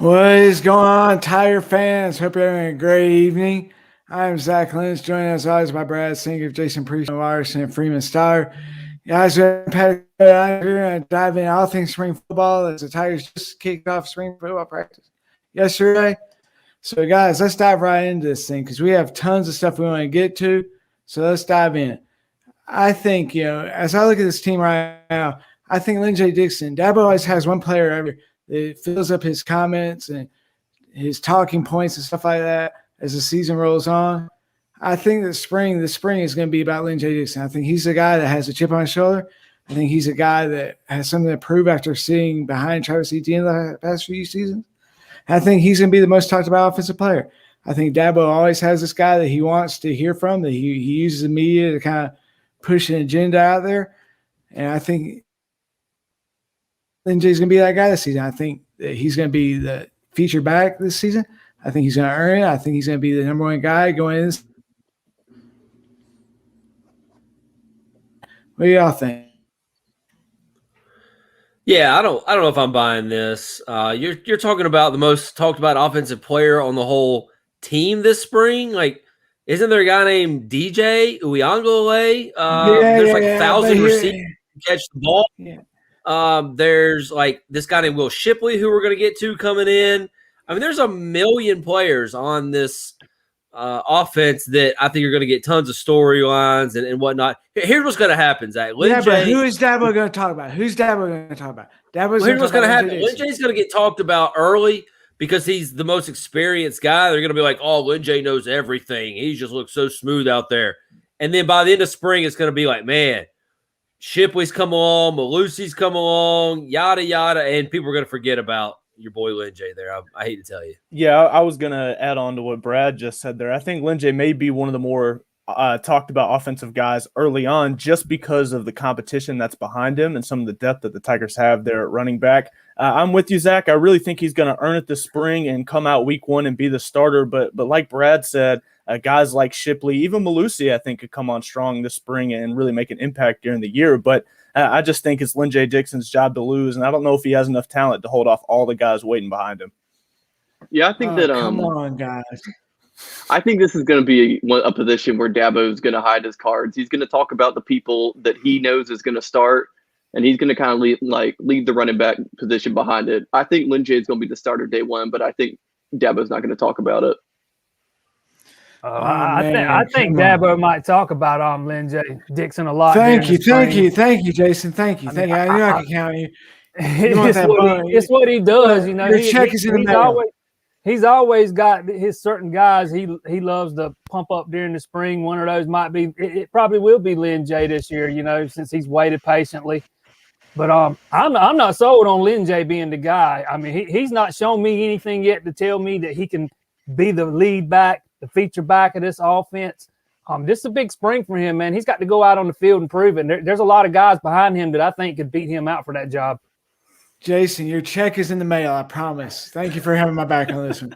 What is going on, Tiger fans? Hope you're having a great evening. I'm Zach Lynch, joined as always by Brad Singer, Jason Priest, Watterson, and Freeman Starr. Guys, we're going to dive into all things spring football as the Tigers just kicked off spring football practice yesterday. So, guys, let's dive right into this thing because we have tons of stuff we want to get to. So let's dive in. I think, as I look at this team right now, I think Lynn J. Dixon, Dabo always has one player every it fills up his comments and his talking points and stuff like that as the season rolls on. I think the spring is going to be about Lynn J. Dixon. I think he's a guy that has a chip on his shoulder. I think he's a guy that has something to prove after seeing behind Travis Etienne the past few seasons. I think he's going to be the most talked about offensive player. I think Dabo always has this guy that he wants to hear from, that he uses the media to kind of push an agenda out there. And I think Lynn J's going to be that guy this season. I think that he's going to be the feature back this season. I think he's going to earn it. I think he's going to be the number one guy going in. What do y'all think? Yeah, I don't know if I'm buying this. You're talking about the most talked about offensive player on the whole team this spring. Like, isn't there a guy named DJ Uyunglele? There's 1,000 receivers to catch the ball. Yeah. There's like this guy named Will Shipley who we're going to get to coming in. I mean, there's a million players on this offense that I think are going to get tons of storylines and whatnot. Here's what's going to happen, Zach. But who is Dabo going to talk about? Who's Dabo going to talk about? Here's what's going to happen. Lynn J's going to get talked about early because he's the most experienced guy. They're going to be like, oh, Lynn J knows everything. He just looks so smooth out there. And then by the end of spring, it's going to be like, man, Shipley's come along, Malusi's come along, yada, yada, and people are going to forget about your boy Lynn J there. I hate to tell you. Yeah, I was going to add on to what Brad just said there. I think Lynn J may be one of the more talked about offensive guys early on just because of the competition that's behind him and some of the depth that the Tigers have there at running back. I'm with you, Zach. I really think he's going to earn it this spring and come out week one and be the starter. But like Brad said, guys like Shipley, even Malusi, I think could come on strong this spring and really make an impact during the year. But I just think it's Lynn J. Dixon's job to lose, and I don't know if he has enough talent to hold off all the guys waiting behind him. Yeah, I think that. Come on, guys. I think this is going to be a position where Dabo's going to hide his cards. He's going to talk about the people that he knows is going to start, and he's going to kind of lead the running back position behind it. I think Lynn J is going to be the starter day one, but I think Dabo's not going to talk about it. I think Dabo might talk about Lynn J. Dixon a lot. Thank you, Jason. Thank you. I knew I could count you. It's what he does, Your check is in the mail. He's always got his certain guys he loves to pump up during the spring. One of those might be it probably will be Lynn J this year, since he's waited patiently. But I'm not sold on Lynn J being the guy. I mean, he's not shown me anything yet to tell me that he can be the lead back, the feature back of this offense. This is a big spring for him, man. He's got to go out on the field and prove it. There's a lot of guys behind him that I think could beat him out for that job. Jason, your check is in the mail, I promise. Thank you for having my back on this one.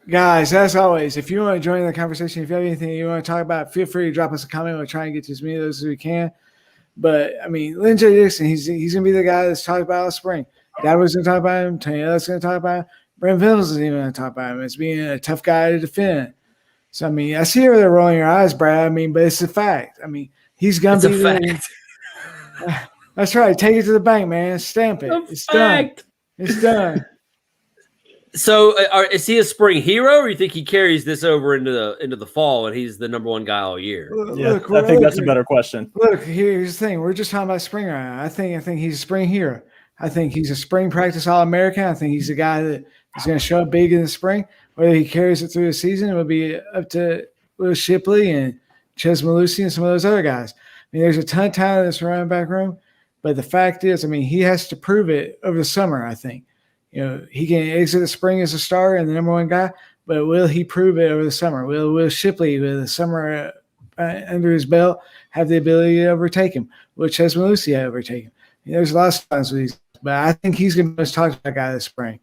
Guys, as always, if you want to join the conversation, if you have anything you want to talk about, feel free to drop us a comment. We'll try and get to as many of those as we can. But, I mean, Lynn J. Dixon, he's going to be the guy that's talked about all spring. Dabo's going to talk about him. Tony Ellis is going to talk about him. Brent Venables is even going to talk about him as being a tough guy to defend. So, I mean, I see where they're rolling your eyes, Brad. I mean, but it's a fact. I mean, he's going to be the fact. That's right. Take it to the bank, man. Stamp it. It's done. It's done. So, is he a spring hero, or you think he carries this over into the fall and he's the number one guy all year? I think that's a better question. Look, here's the thing. We're just talking about spring right now. I think he's a spring hero. I think he's a spring practice All-American. I think he's a guy that is going to show up big in the spring. Whether he carries it through the season, it will be up to Will Shipley and Ches Malusi and some of those other guys. I mean, there's a ton of talent in this running back room. But the fact is, I mean, he has to prove it over the summer, I think. He can exit the spring as a star and the number one guy, but will he prove it over the summer? Will Shipley, with the summer under his belt, have the ability to overtake him? Will Ches Malusi overtake him? There's a lot of times with these, but I think he's going to be the most talked about guy this spring.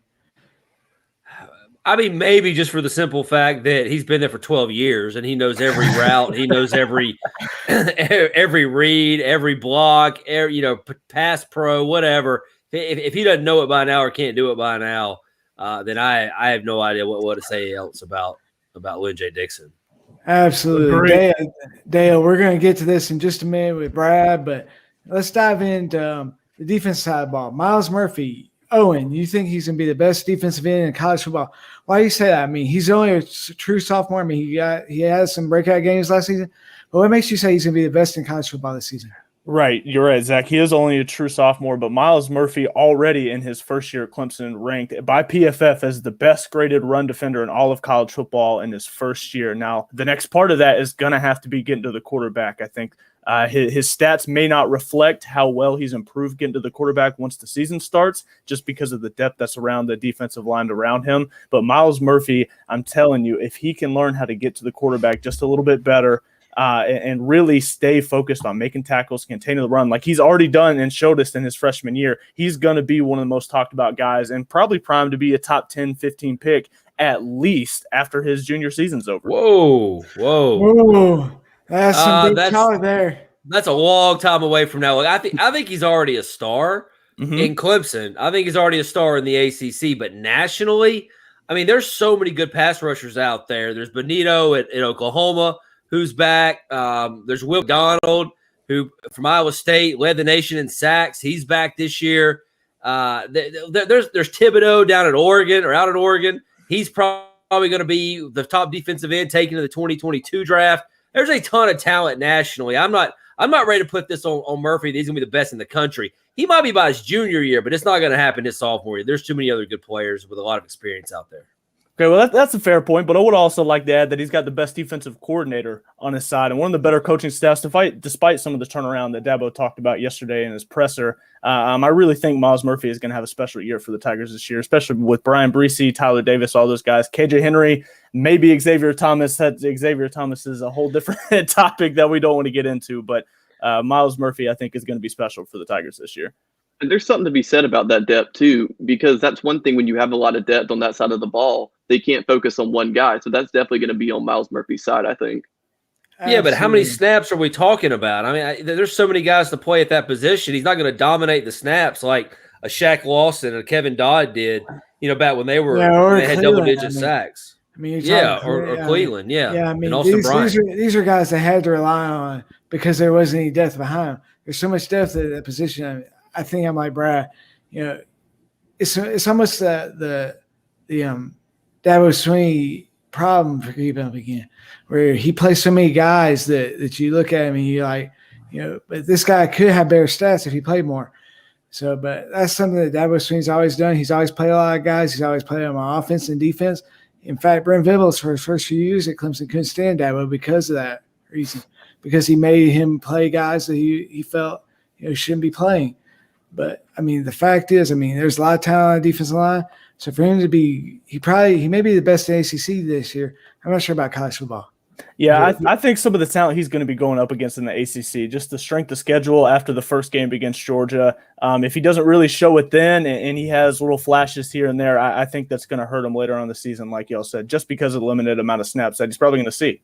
I mean, maybe just for the simple fact that he's been there for 12 years and he knows every route. He knows every read, every block, pass pro, whatever. If he doesn't know it by now or can't do it by now, then I have no idea what to say else about Lynn J. Dixon. Absolutely. Dale, we're going to get to this in just a minute with Brad, but let's dive into the defense side of the ball. Miles Murphy, Owen, you think he's going to be the best defensive end in college football? Why do you say that? I mean, he's only a true sophomore. I mean, he has some breakout games last season. But what makes you say he's going to be the best in college football this season? Right. You're right, Zach. He is only a true sophomore, but Miles Murphy already in his first year at Clemson ranked by PFF as the best graded run defender in all of college football in his first year. Now, the next part of that is going to have to be getting to the quarterback. I think his stats may not reflect how well he's improved getting to the quarterback once the season starts, just because of the depth that's around the defensive line around him. But Miles Murphy, I'm telling you, if he can learn how to get to the quarterback just a little bit better, and really stay focused on making tackles, containing the run, like he's already done and showed us in his freshman year, he's going to be one of the most talked about guys and probably primed to be a top 10, 15 pick at least after his junior season's over. Whoa. That's some big talk there. That's a long time away from now. I think he's already a star in Clemson. I think he's already a star in the ACC, but nationally, I mean, there's so many good pass rushers out there. There's Benito at Oklahoma, who's back. There's Will McDonald, who from Iowa State led the nation in sacks. He's back this year. There's Thibodeau down at Oregon or out at Oregon. He's probably going to be the top defensive end taken to the 2022 draft. There's a ton of talent nationally. I'm not ready to put this on Murphy that he's going to be the best in the country. He might be by his junior year, but it's not going to happen his sophomore year. There's too many other good players with a lot of experience out there. Okay, well, that's a fair point, but I would also like to add that he's got the best defensive coordinator on his side and one of the better coaching staffs to fight, despite some of the turnaround that Dabo talked about yesterday in his presser. I really think Miles Murphy is going to have a special year for the Tigers this year, especially with Brian Breesy, Tyler Davis, all those guys. KJ Henry, maybe Xavier Thomas. Xavier Thomas is a whole different topic that we don't want to get into, but Miles Murphy, I think, is going to be special for the Tigers this year. And there's something to be said about that depth, too, because that's one thing when you have a lot of depth on that side of the ball, they can't focus on one guy. So that's definitely going to be on Miles Murphy's side, I think. Yeah, but how many snaps are we talking about? I mean, there's so many guys to play at that position. He's not going to dominate the snaps like a Shaq Lawson or Kevin Dodd did, back when they had double-digit sacks. I mean, or Cleveland, Yeah, I mean, and these are guys they had to rely on because there wasn't any depth behind them. There's so much depth at that position. I think I'm like Brad. It's almost the Dabo Swinney problem for keeping up again, where he plays so many guys that you look at him and you're like, but this guy could have better stats if he played more. So, but that's something that Dabo Swinney's always done. He's always played a lot of guys. He's always played them on offense and defense. In fact, Brent Venables, for his first few years at Clemson, couldn't stand Dabo because of that reason, because he made him play guys that he felt shouldn't be playing. But I mean, the fact is, there's a lot of talent on the defensive line. So for him to be, he may be the best in ACC this year. I'm not sure about college football. Yeah, I think some of the talent he's going to be going up against in the ACC, just the strength of schedule after the first game against Georgia. If he doesn't really show it then and he has little flashes here and there, I think that's going to hurt him later on in the season, like y'all said, just because of the limited amount of snaps that he's probably going to see.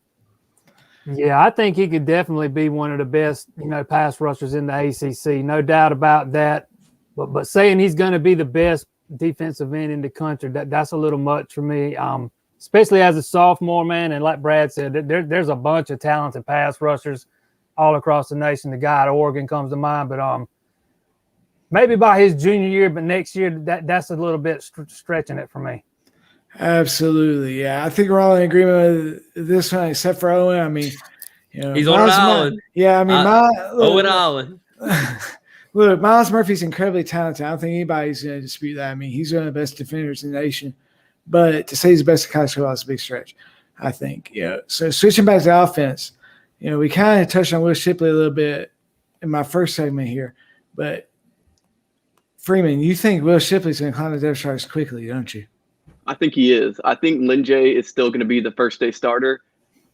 Yeah, I think he could definitely be one of the best, pass rushers in the ACC. No doubt about that. But saying he's going to be the best defensive end in the country, that's a little much for me, especially as a sophomore, man. And like Brad said, there's a bunch of talented pass rushers all across the nation. The guy at Oregon comes to mind. But maybe by his junior year, but next year, that's a little bit stretching it for me. Absolutely, yeah. I think we're all in agreement with this one, except for Owen. He's on an island. Yeah, Owen Island. Look, Miles Murphy's incredibly talented. I don't think anybody's going to dispute that. He's one of the best defenders in the nation. But to say he's the best in college football is a big stretch, I think. So switching back to offense, we kind of touched on Will Shipley a little bit in my first segment here. But Freeman, you think Will Shipley's going to climb the depth charts quickly, don't you? I think he is. I think Lynn J is still going to be the first day starter,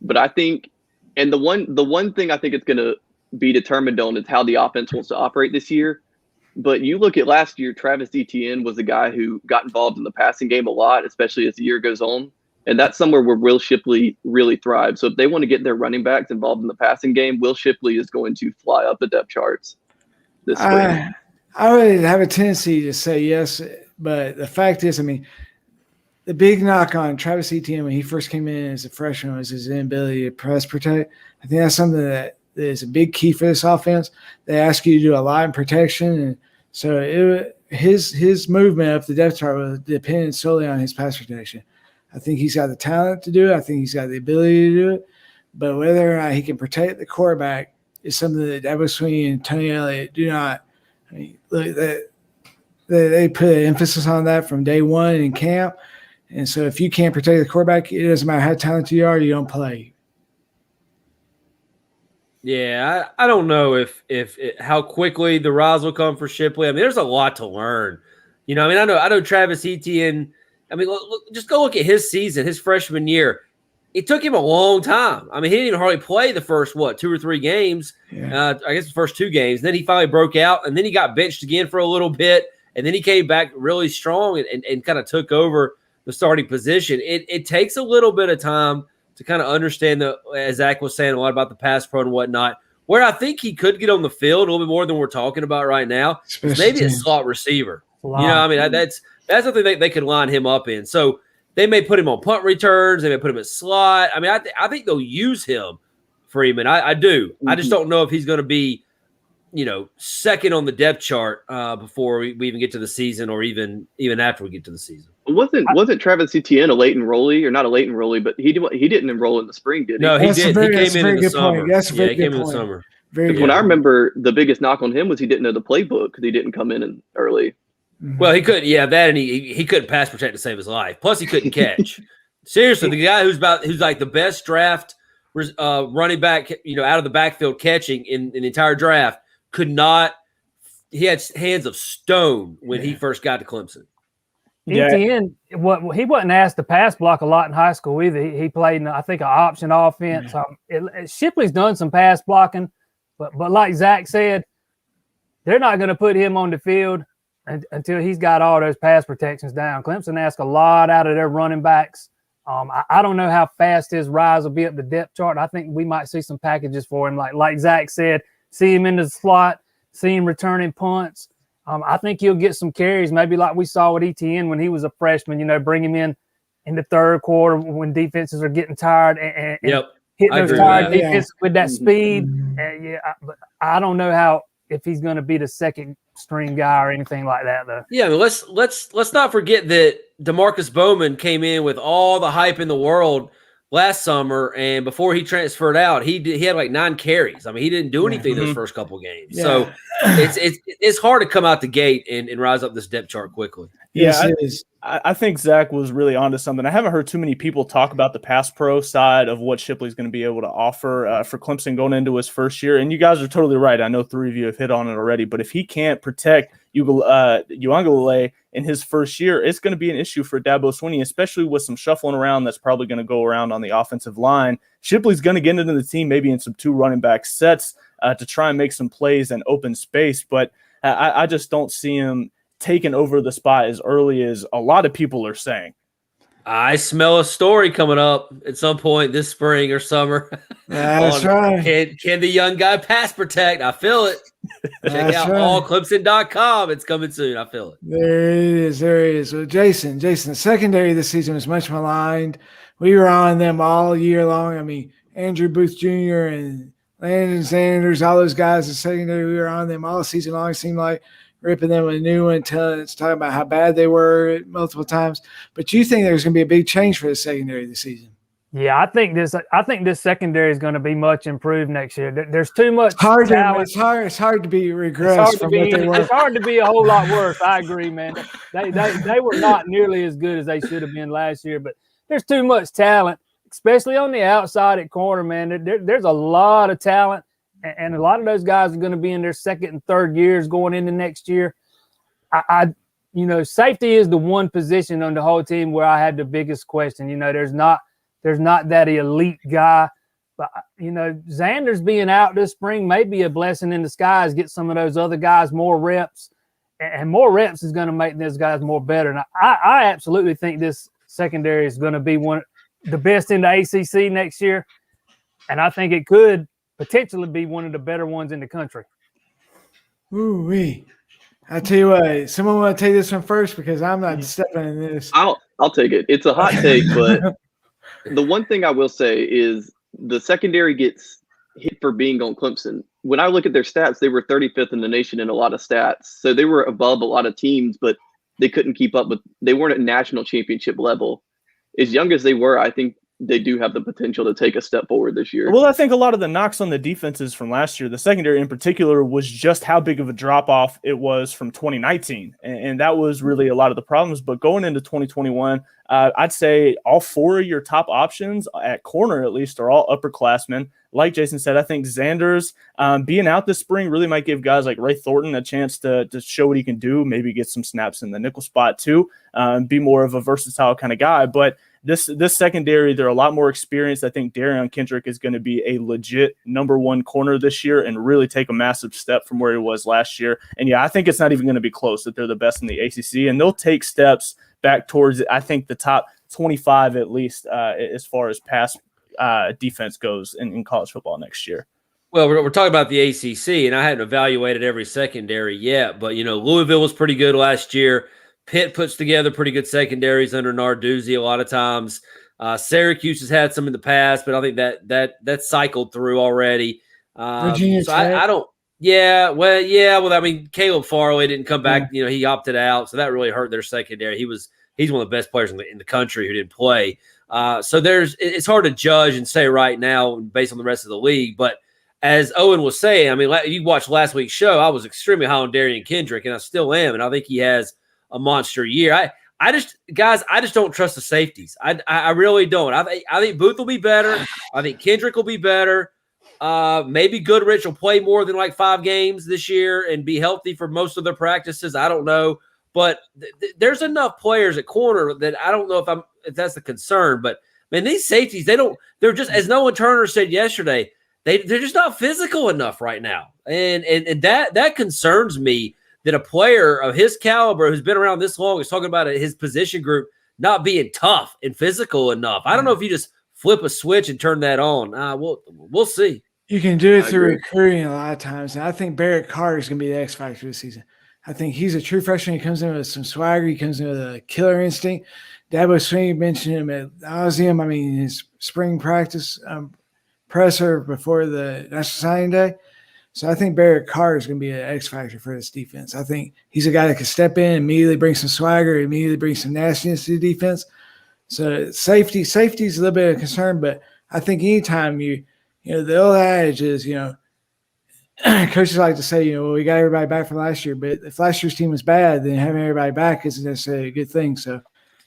but I think, and the one thing I think it's going to be determined on is how the offense wants to operate this year. But you look at last year, Travis Etienne was a guy who got involved in the passing game a lot, especially as the year goes on, and that's somewhere where Will Shipley really thrives. So if they want to get their running backs involved in the passing game, Will Shipley is going to fly up the depth charts this spring. I would have a tendency to say yes, but the fact is, I mean, the big knock on Travis Etienne when he first came in as a freshman was his inability to press protect. I think that's something that is a big key for this offense. They ask you to do a lot in protection, and so his movement up the depth chart was dependent solely on his pass protection. I think he's got the talent to do it. I think he's got the ability to do it. But whether or not he can protect the quarterback is something that Dabo Swinney and Tony Elliott do not. I mean, look, they put an emphasis on that from day one in camp. And so if you can't protect the quarterback, it doesn't matter how talented you are, you don't play. Yeah, I don't know if how quickly the rise will come for Shipley. I mean, there's a lot to learn. You know, I mean, I know Travis Etienne. I mean, just go look at his season, his freshman year. It took him a long time. I mean, he didn't even hardly play the first, 2 or 3 games. Yeah. I guess the first 2 games. Then he finally broke out, and then he got benched again for a little bit, and then he came back really strong and kind of took over the starting position. It takes a little bit of time to kind of understand, as Zach was saying, a lot about the pass pro and whatnot, where I think he could get on the field a little bit more than we're talking about right now. Maybe a slot receiver. Wow. You know, I mean, that's something they could line him up in. So they may put him on punt returns. They may put him at slot. I mean, I think they'll use him, Freeman. I do. Mm-hmm. I just don't know if he's going to be, you know, second on the depth chart before we even get to the season, or even after we get to the season. Wasn't Travis Etienne a late enrollee, or not a late enrollee, but he didn't enroll in the spring, did he? No, he did. He came in the summer. That's a very he came good in the summer. When I remember, the biggest knock on him was he didn't know the playbook because he didn't come in early. Well, he couldn't. Yeah, that, and he couldn't pass protect to save his life. Plus, he couldn't catch. Seriously, the guy who's like the best draft running back, you know, out of the backfield catching in the entire draft, could not. He had hands of stone when he first got to Clemson. Etienne, he wasn't asked to pass block a lot in high school either. He played in, I think, an option offense. Shipley's done some pass blocking, but like Zach said, they're not going to put him on the field until he's got all those pass protections down. Clemson asked a lot out of their running backs. I don't know how fast his rise will be up the depth chart. I think we might see some packages for him, like Zach said, see him in the slot, see him returning punts. I think he'll get some carries, maybe like we saw with Etienne when he was a freshman, you know, bring him in the third quarter when defenses are getting tired and hit those tired defenses with that speed. But I don't know if he's going to be the second string guy or anything like that, though. Yeah, I mean, let's not forget that DeMarcus Bowman came in with all the hype in the world last summer, and before he transferred out, he had like 9 carries. I mean, he didn't do anything those first couple of games. Yeah. So it's hard to come out the gate and rise up this depth chart quickly. Yeah, I think Zach was really onto something. I haven't heard too many people talk about the pass pro side of what Shipley's going to be able to offer for Clemson going into his first year. And you guys are totally right. I know 3 of you have hit on it already. But if he can't protect Uiagalelei in his first year, it's going to be an issue for Dabo Swinney, especially with some shuffling around that's probably going to go around on the offensive line. Shipley's going to get into the team maybe in some 2 running back sets to try and make some plays and open space. But I just don't see him taking over the spot as early as a lot of people are saying. I smell a story coming up at some point this spring or summer. That's right. Can the young guy pass protect? I feel it. Check out allclemson.com. It's coming soon. I feel it. There it is. Well, Jason, the secondary this season was much maligned. We were on them all year long. I mean, Andrew Booth Jr. and Landon Sanders, all those guys in secondary, we were on them all season long. It seemed like ripping them a new one, talking about how bad they were multiple times. But you think there's going to be a big change for the secondary this season? Yeah, I think this secondary is going to be much improved next year. There's too much talent. It's hard to be regressed from what they were. It's hard to be a whole lot worse. I agree, man. They were not nearly as good as they should have been last year, but there's too much talent, especially on the outside at corner, man. There's a lot of talent. And a lot of those guys are going to be in their second and third years going into next year. Safety is the one position on the whole team where I had the biggest question. You know, there's not that elite guy, but Xander's being out this spring may be a blessing in disguise. Get some of those other guys more reps, and more reps is going to make those guys more better. And I absolutely think this secondary is going to be the best in the ACC next year, and I think it could potentially be one of the better ones in the country. Ooh-wee. I tell you what, someone want to take this one first because I'm not stepping in this. I'll take it. It's a hot take, but the one thing I will say is the secondary gets hit for being on Clemson. When I look at their stats, they were 35th in the nation in a lot of stats. So they were above a lot of teams, but they couldn't keep up with. They weren't at national championship level. As young as they were, I think they do have the potential to take a step forward this year. Well, I think a lot of the knocks on the defenses from last year, the secondary in particular, was just how big of a drop-off it was from 2019. And that was really a lot of the problems. But going into 2021, I'd say all four of your top options at corner, at least, are all upperclassmen. Like Jason said, I think Xander's being out this spring really might give guys like Ray Thornton a chance to show what he can do, maybe get some snaps in the nickel spot too, be more of a versatile kind of guy. But this secondary, they're a lot more experienced. I think Darion Kendrick is going to be a legit number one corner this year and really take a massive step from where he was last year. And yeah, I think it's not even going to be close that they're the best in the ACC, and they'll take steps back towards, I think, the top 25 at least as far as pass defense goes in college football next year. Well, we're talking about the ACC, and I hadn't evaluated every secondary yet, but, Louisville was pretty good last year. Pitt puts together pretty good secondaries under Narduzzi a lot of times. Syracuse has had some in the past, but I think that cycled through already. Virginia so Tech. I don't. Yeah, well, I mean, Caleb Farley didn't come back. Yeah. He opted out, so that really hurt their secondary. He's one of the best players in the country who didn't play. So it's hard to judge and say right now based on the rest of the league. But as Owen was saying, I mean, you watched last week's show. I was extremely high on Darion Kendrick, and I still am, and I think he has a monster year. I just don't trust the safeties. I really don't. I think Booth will be better. I think Kendrick will be better. Maybe Goodrich will play more than like 5 games this year and be healthy for most of their practices. I don't know, but there's enough players at corner that I don't know if that's the concern. But man, these safeties, they're just, as Noah Turner said yesterday, they're just not physical enough right now, and that concerns me. That a player of his caliber who's been around this long is talking about his position group not being tough and physical enough. I don't know if you just flip a switch and turn that on. We'll see. You can do it through recruiting a lot of times. And I think Barrett Carter is going to be the X factor this season. I think he's a true freshman. He comes in with some swagger. He comes in with a killer instinct. Dabo Swinney mentioned him at nauseum. I mean, his spring practice presser before the National Signing Day. So I think Barrett Carter is going to be an X factor for this defense. I think he's a guy that can step in, immediately bring some swagger, immediately bring some nastiness to the defense. So safety is a little bit of a concern, but I think anytime the old adage is, coaches like to say, well, we got everybody back from last year, but if last year's team was bad, then having everybody back isn't necessarily a good thing. So,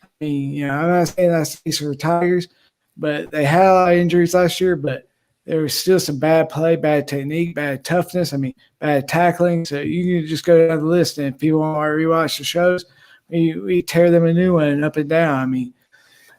I mean, I'm not saying that's the case for the Tigers, but they had a lot of injuries last year, but there was still some bad play, bad technique, bad toughness. I mean, bad tackling. So you can just go down the list, and if people want to rewatch the shows, we tear them a new one up and down. I mean,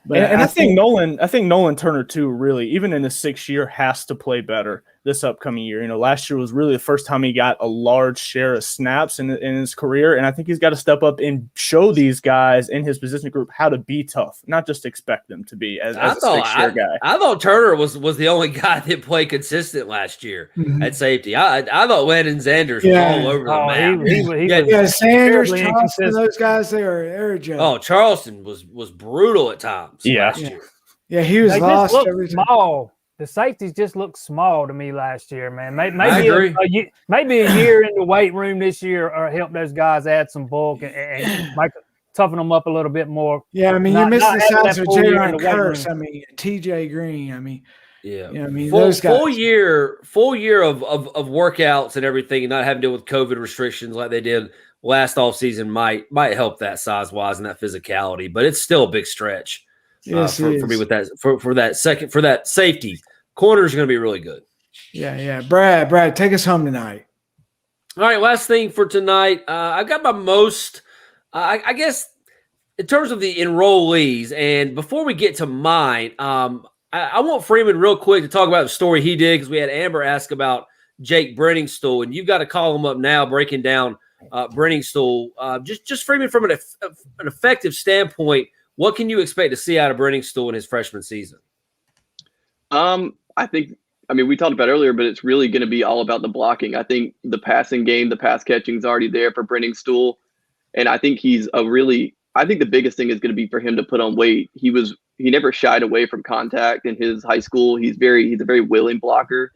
but I think Nolan Turner too, really, even in his 6th year, has to play better this upcoming year. Last year was really the first time he got a large share of snaps in his career, and I think he's got to step up and show these guys in his position group how to be tough, not just expect them to be as a 6-year guy. I thought Turner was the only guy that played consistent last year at safety. I thought Landon Sanders was all over the map. Sanders, Charleston, those guys, they're joke. Oh, Charleston was brutal at times last year. Yeah, he was lost every time. Small. The safeties just looked small to me last year, man. Maybe a year in the weight room this year or help those guys add some bulk and toughen them up a little bit more. Yeah, I mean, you're missing the sides of Jaron Curse. I mean, TJ Green. I mean, yeah. Those guys. Full year of workouts and everything, and not having to deal with COVID restrictions like they did last offseason might help that size-wise and that physicality, but it's still a big stretch. Yes, for me with that for that safety. Corners are going to be really good. Yeah. Brad, take us home tonight. All right, last thing for tonight. I've got my most, I guess, in terms of the enrollees. And before we get to mine, I want Freeman real quick to talk about the story he did because we had Amber ask about Jake Brenningstool, and you've got to call him up now, breaking down Brenningstool. Just Freeman from an effective standpoint. What can you expect to see out of Brenningstool in his freshman season? I think I mean, we talked about earlier, but it's really going to be all about the blocking. I think the passing game, the pass catching is already there for Brenning Stool. And I think I think the biggest thing is going to be for him to put on weight. He never shied away from contact in his high school. He's a very willing blocker.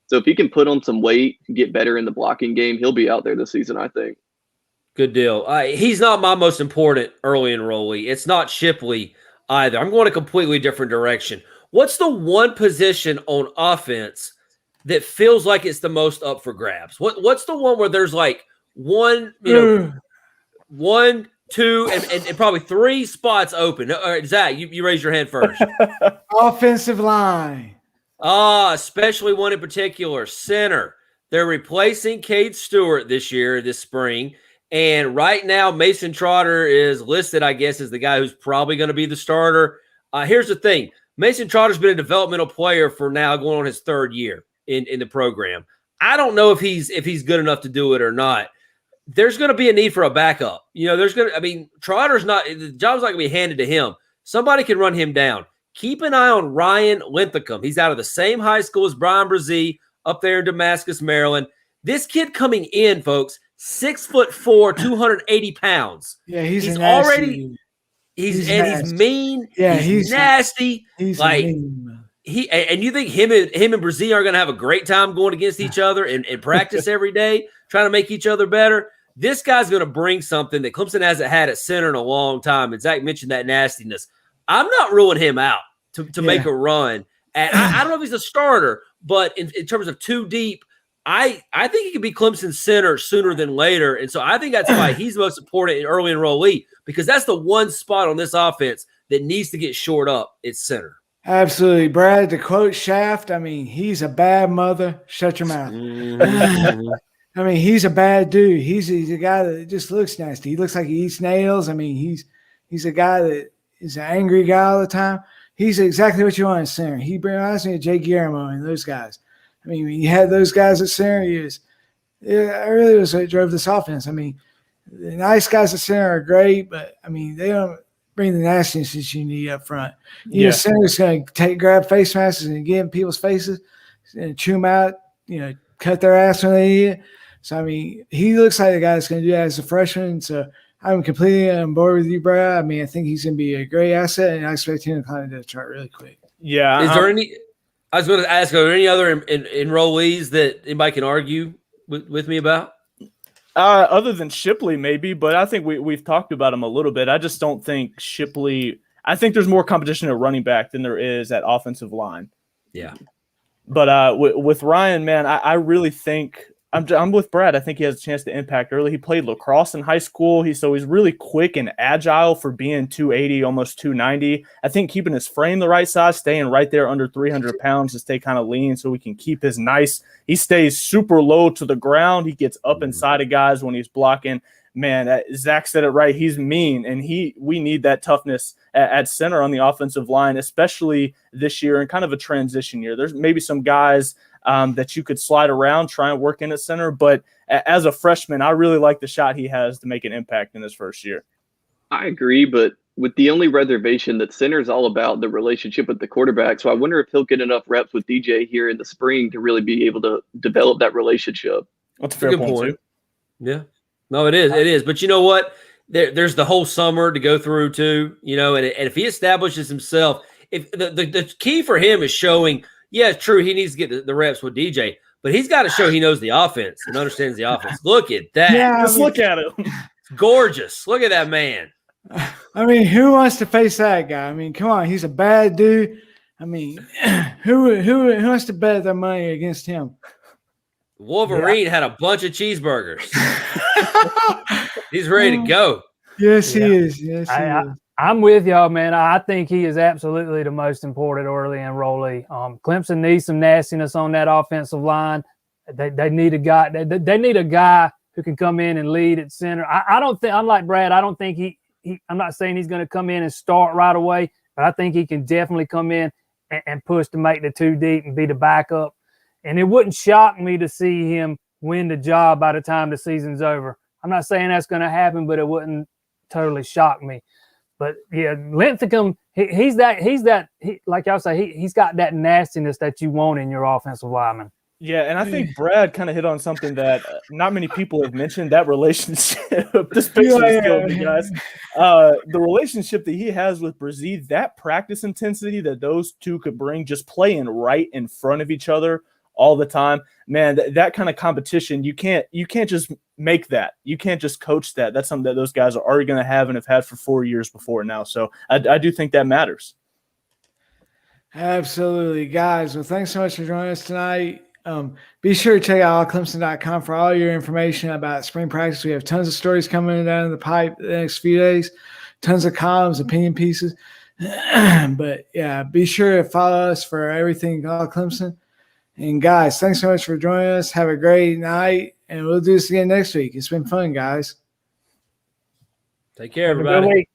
So if he can put on some weight, get better in the blocking game, he'll be out there this season, I think. Good deal. He's not my most important early enrollee. It's not Shipley either. I'm going a completely different direction. What's the one position on offense that feels like it's the most up for grabs? What's the one where there's like one, one, two, and probably three spots open? All right, Zach, you raise your hand first. Offensive line. Especially one in particular, center. They're replacing Cade Stewart this spring. And right now, Mason Trotter is listed, I guess, as the guy who's probably going to be the starter. Here's the thing. Mason Trotter's been a developmental player for now going on his third year in the program. I don't know if he's good enough to do it or not. There's going to be a need for a backup. Trotter's the job's not going to be handed to him. Somebody can run him down. Keep an eye on Ryan Linthicum. He's out of the same high school as Brian Brzee up there in Damascus, Maryland. This kid coming in, folks, 6'4", 280 pounds. Yeah, he's already he's mean. Yeah, he's nasty. He's like mean. And you think him and Brzee are going to have a great time going against each other and practice every day, trying to make each other better? This guy's going to bring something that Clemson hasn't had at center in a long time. And Zach mentioned that nastiness. I'm not ruling him out to make a run. And I don't know if he's a starter, but in terms of too deep, I think he could be Clemson's center sooner than later. And so I think that's why he's the most important early enrollee, because that's the one spot on this offense that needs to get shored up. It's center. Absolutely. Brad, to quote Shaft, he's a bad mother. Shut your mouth. Mm-hmm. He's a bad dude. He's a guy that just looks nasty. He looks like he eats nails. He's a guy that is an angry guy all the time. He's exactly what you want in center. He reminds me of Jay Guillermo and those guys. When you had those guys at center, I really was what drove this offense. The nice guys at center are great, but they don't bring the nastiness that you need up front. Center's going to grab face masks and get in people's faces and chew them out, cut their ass when they need it. So, he looks like the guy that's going to do that as a freshman. So, I'm completely on board with you, Brad. I think he's going to be a great asset, and I expect him to climb the chart really quick. Yeah. Is there any – I was going to ask, are there any other enrollees that anybody can argue with me about? Other than Shipley, maybe, but I think we've talked about him a little bit. I just don't think Shipley – I think there's more competition at running back than there is at offensive line. Yeah. But with Ryan, man, I really think – I'm with Brad. I think he has a chance to impact early. He played lacrosse in high school. He's really quick and agile for being 280, almost 290. I think keeping his frame the right size, staying right there under 300 pounds to stay kind of lean so we can keep his nice. He stays super low to the ground. He gets up inside of guys when he's blocking. Man, Zach said it right. He's mean, and we need that toughness at center on the offensive line, especially this year in kind of a transition year. There's maybe some guys that you could slide around, try and work in at center. But as a freshman, I really like the shot he has to make an impact in his first year. I agree, but with the only reservation that center is all about the relationship with the quarterback. So I wonder if he'll get enough reps with DJ here in the spring to really be able to develop that relationship. That's a fair point too. Yeah. No, it is. It is. But you know what? There's the whole summer to go through too, and if he establishes himself, if the key for him is showing, yeah, it's true, he needs to get the reps with DJ, but he's got to show he knows the offense and understands the offense. Look at that. Yeah, just look at him. It's gorgeous. Look at that man. Who wants to face that guy? Come on, he's a bad dude. Who wants to bet their money against him? Wolverine had a bunch of cheeseburgers. He's ready to go. Yes, he is. Yes, he is. I'm with y'all, man. I think he is absolutely the most important early enrollee. Clemson needs some nastiness on that offensive line. They need a guy. They need a guy who can come in and lead at center. I don't think, unlike Brad, I don't think he I'm not saying he's going to come in and start right away, but I think he can definitely come in and push to make the two deep and be the backup. And it wouldn't shock me to see him win the job by the time the season's over. I'm not saying that's going to happen, but it wouldn't totally shock me. But yeah, Linthicum, he's like y'all say, he's got that nastiness that you want in your offensive lineman. Yeah, and I think Brad kind of hit on something that not many people have mentioned, that relationship. This picture is killing me, guys. The relationship that he has with Brazil, that practice intensity that those two could bring, just playing right in front of each other all the time. Man, that kind of competition, you can't just make that. You can't just coach that. That's something that those guys are already going to have and have had for 4 years before now. So I do think that matters. Absolutely, guys. Well, thanks so much for joining us tonight. Be sure to check out allclemson.com for all your information about spring practice. We have tons of stories coming down the pipe the next few days, tons of columns, opinion pieces. But yeah, be sure to follow us for everything All Clemson. And guys, thanks so much for joining us. Have a great night, and we'll do this again next week. It's been fun, guys. Take care, everybody.